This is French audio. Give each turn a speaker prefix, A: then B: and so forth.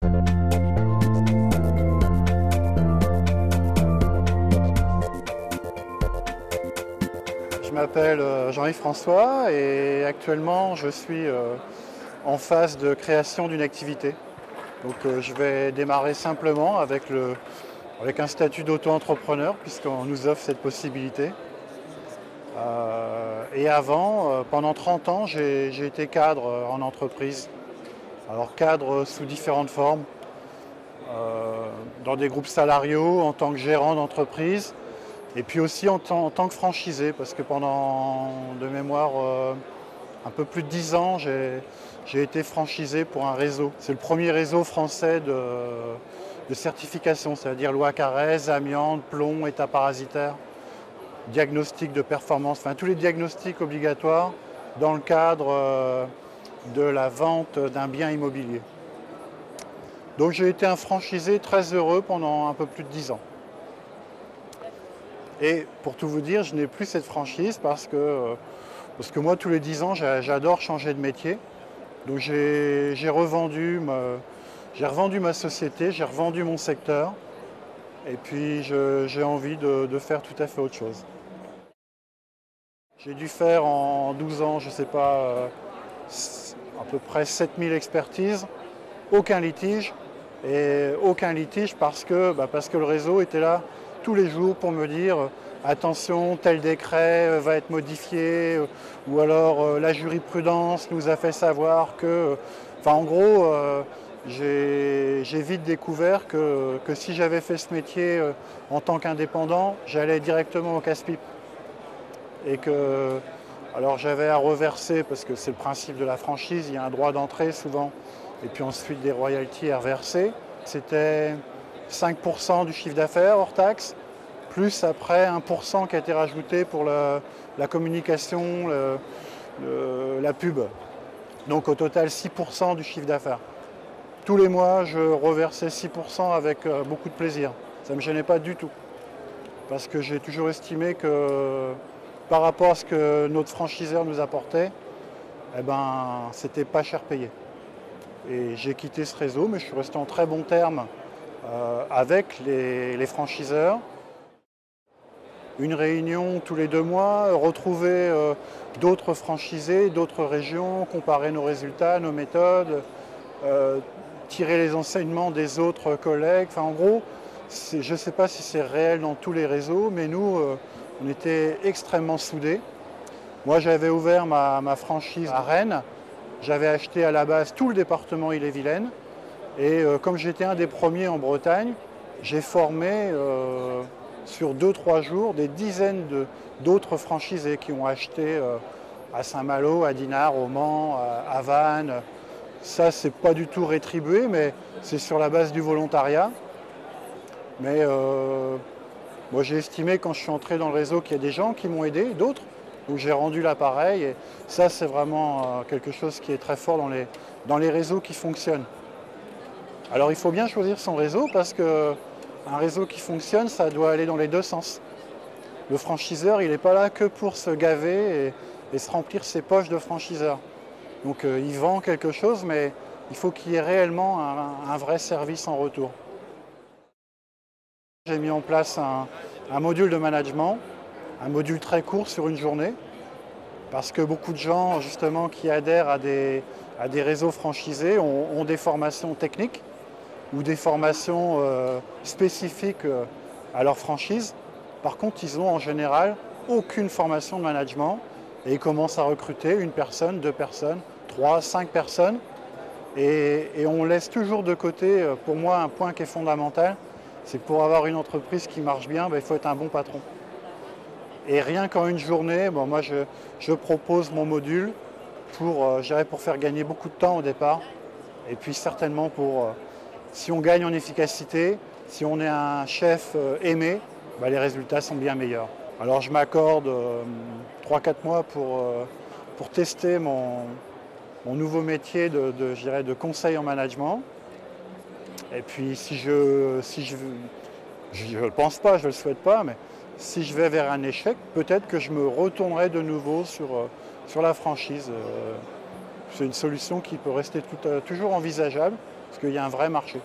A: Je m'appelle Jean-Yves François et actuellement je suis en phase de création d'une activité. Donc je vais démarrer simplement avec un statut d'auto-entrepreneur puisqu'on nous offre cette possibilité. Et avant, pendant 30 ans, j'ai été cadre en entreprise. Alors cadre sous différentes formes, dans des groupes salariaux, en tant que gérant d'entreprise, et puis aussi en tant que franchisé, parce que pendant de mémoire un peu plus de 10 ans, j'ai été franchisé pour un réseau. C'est le premier réseau français de certification, c'est-à-dire loi Carrez, amiante, plomb, état parasitaire, diagnostic de performance, enfin tous les diagnostics obligatoires dans le cadre de la vente d'un bien immobilier. Donc j'ai été un franchisé très heureux pendant un peu plus de 10 ans. Et pour tout vous dire, je n'ai plus cette franchise parce que moi, tous les 10 ans, j'adore changer de métier. Donc j'ai revendu ma société, j'ai revendu mon secteur. Et puis j'ai envie de faire tout à fait autre chose. J'ai dû faire en 12 ans, je ne sais pas, à peu près 7000 expertises, aucun litige. Et aucun litige parce que le réseau était là tous les jours pour me dire attention, tel décret va être modifié, ou alors la jurisprudence nous a fait savoir que... Enfin en gros, j'ai vite découvert que si j'avais fait ce métier en tant qu'indépendant, j'allais directement au casse-pipe. Et que... Alors j'avais à reverser, parce que c'est le principe de la franchise, il y a un droit d'entrée souvent, et puis ensuite des royalties à reverser. C'était 5% du chiffre d'affaires hors taxe, plus après 1% qui a été rajouté pour la communication, la pub. Donc au total 6% du chiffre d'affaires. Tous les mois, je reversais 6% avec beaucoup de plaisir. Ça ne me gênait pas du tout. Parce que j'ai toujours estimé que par rapport à ce que notre franchiseur nous apportait, eh ben, c'était pas cher payé. Et j'ai quitté ce réseau, mais je suis resté en très bons termes avec les franchiseurs. Une réunion tous les 2 mois, retrouver d'autres franchisés, d'autres régions, comparer nos résultats, nos méthodes, tirer les enseignements des autres collègues. Enfin, en gros, je ne sais pas si c'est réel dans tous les réseaux, mais nous, on était extrêmement soudés. Moi, j'avais ouvert ma franchise à Rennes. J'avais acheté à la base tout le département Ille-et-Vilaine. Et comme j'étais un des premiers en Bretagne, j'ai formé sur 2-3 jours des dizaines d'autres franchisés qui ont acheté à Saint-Malo, à Dinard, au Mans, à Vannes. Ça, c'est pas du tout rétribué, mais c'est sur la base du volontariat. Mais moi, j'ai estimé quand je suis entré dans le réseau qu'il y a des gens qui m'ont aidé, d'autres. Donc j'ai rendu l'appareil et ça, c'est vraiment quelque chose qui est très fort dans les réseaux qui fonctionnent. Alors il faut bien choisir son réseau parce qu'un réseau qui fonctionne, ça doit aller dans les deux sens. Le franchiseur, il n'est pas là que pour se gaver et se remplir ses poches de franchiseur. Donc il vend quelque chose, mais il faut qu'il y ait réellement un vrai service en retour. J'ai mis en place un module de management, un module très court sur une journée, parce que beaucoup de gens justement qui adhèrent à des réseaux franchisés ont des formations techniques ou des formations spécifiques à leur franchise. Par contre, ils n'ont en général aucune formation de management et ils commencent à recruter une personne, 2 personnes, 3, 5 personnes. Et on laisse toujours de côté, pour moi, un point qui est fondamental, c'est que pour avoir une entreprise qui marche bien, il faut être un bon patron. Et rien qu'en une journée, moi je propose mon module pour faire gagner beaucoup de temps au départ. Et puis certainement si on gagne en efficacité, si on est un chef aimé, les résultats sont bien meilleurs. Alors je m'accorde 3-4 mois pour tester mon nouveau métier de conseil en management. Et puis si je ne pense pas, je ne le souhaite pas, mais si je vais vers un échec, peut-être que je me retournerai de nouveau sur la franchise. C'est une solution qui peut rester toujours envisageable. parce qu'il y a un vrai marché.